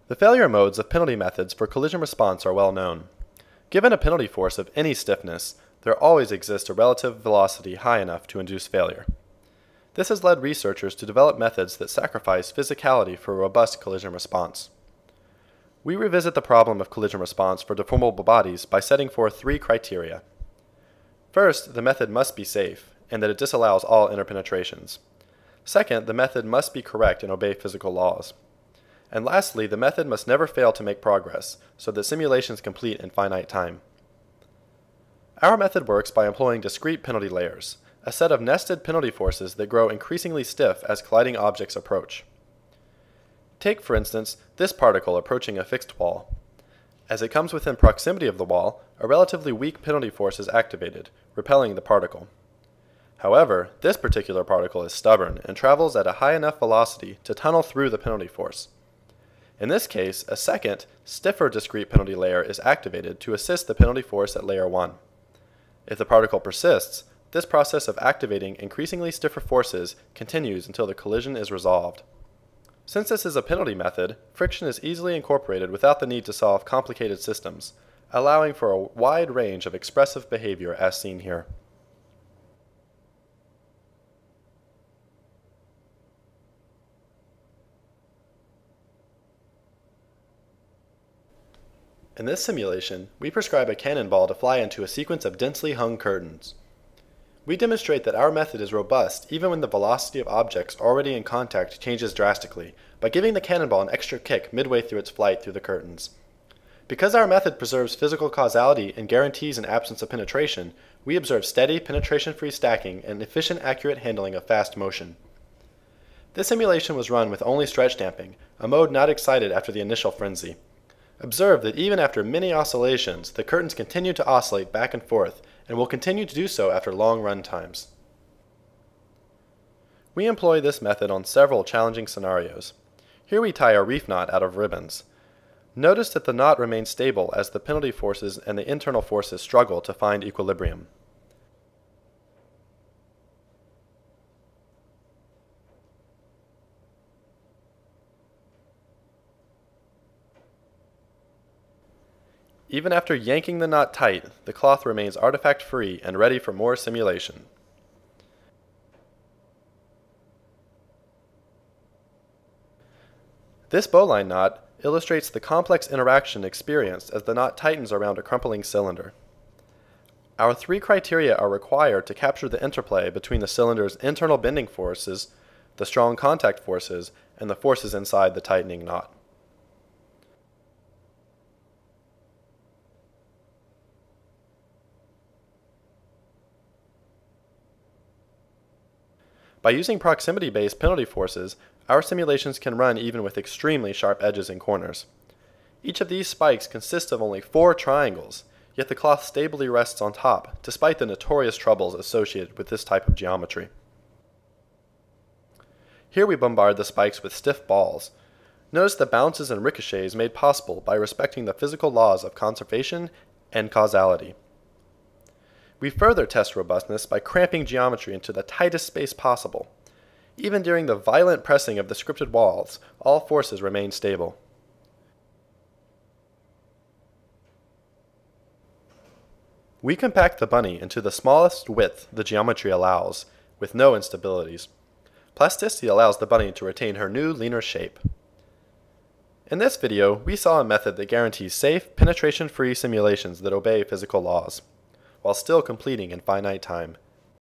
The failure modes of penalty methods for collision response are well known. Given a penalty force of any stiffness, there always exists a relative velocity high enough to induce failure. This has led researchers to develop methods that sacrifice physicality for a robust collision response. We revisit the problem of collision response for deformable bodies by setting forth 3 criteria. First, the method must be safe, and that it disallows all interpenetrations. Second, the method must be correct and obey physical laws. And lastly, the method must never fail to make progress, so that simulations complete in finite time. Our method works by employing discrete penalty layers, a set of nested penalty forces that grow increasingly stiff as colliding objects approach. Take, for instance, this particle approaching a fixed wall. As it comes within proximity of the wall, a relatively weak penalty force is activated, repelling the particle. However, this particular particle is stubborn and travels at a high enough velocity to tunnel through the penalty force. In this case, a second, stiffer discrete penalty layer is activated to assist the penalty force at layer 1. If the particle persists, this process of activating increasingly stiffer forces continues until the collision is resolved. Since this is a penalty method, friction is easily incorporated without the need to solve complicated systems, allowing for a wide range of expressive behavior as seen here. In this simulation, we prescribe a cannonball to fly into a sequence of densely hung curtains. We demonstrate that our method is robust even when the velocity of objects already in contact changes drastically by giving the cannonball an extra kick midway through its flight through the curtains. Because our method preserves physical causality and guarantees an absence of penetration, we observe steady, penetration-free stacking and efficient, accurate handling of fast motion. This simulation was run with only stretch damping, a mode not excited after the initial frenzy. Observe that even after many oscillations, the curtains continue to oscillate back and forth, and will continue to do so after long run times. We employ this method on several challenging scenarios. Here we tie a reef knot out of ribbons. Notice that the knot remains stable as the penalty forces and the internal forces struggle to find equilibrium. Even after yanking the knot tight, the cloth remains artifact-free and ready for more simulation. This bowline knot illustrates the complex interaction experienced as the knot tightens around a crumpling cylinder. Our 3 criteria are required to capture the interplay between the cylinder's internal bending forces, the strong contact forces, and the forces inside the tightening knot. By using proximity-based penalty forces, our simulations can run even with extremely sharp edges and corners. Each of these spikes consists of only 4 triangles, yet the cloth stably rests on top, despite the notorious troubles associated with this type of geometry. Here we bombard the spikes with stiff balls. Notice the bounces and ricochets made possible by respecting the physical laws of conservation and causality. We further test robustness by cramping geometry into the tightest space possible. Even during the violent pressing of the scripted walls, all forces remain stable. We compact the bunny into the smallest width the geometry allows, with no instabilities. Plasticity allows the bunny to retain her new, leaner shape. In this video, we saw a method that guarantees safe, penetration-free simulations that obey physical laws, while still completing in finite time.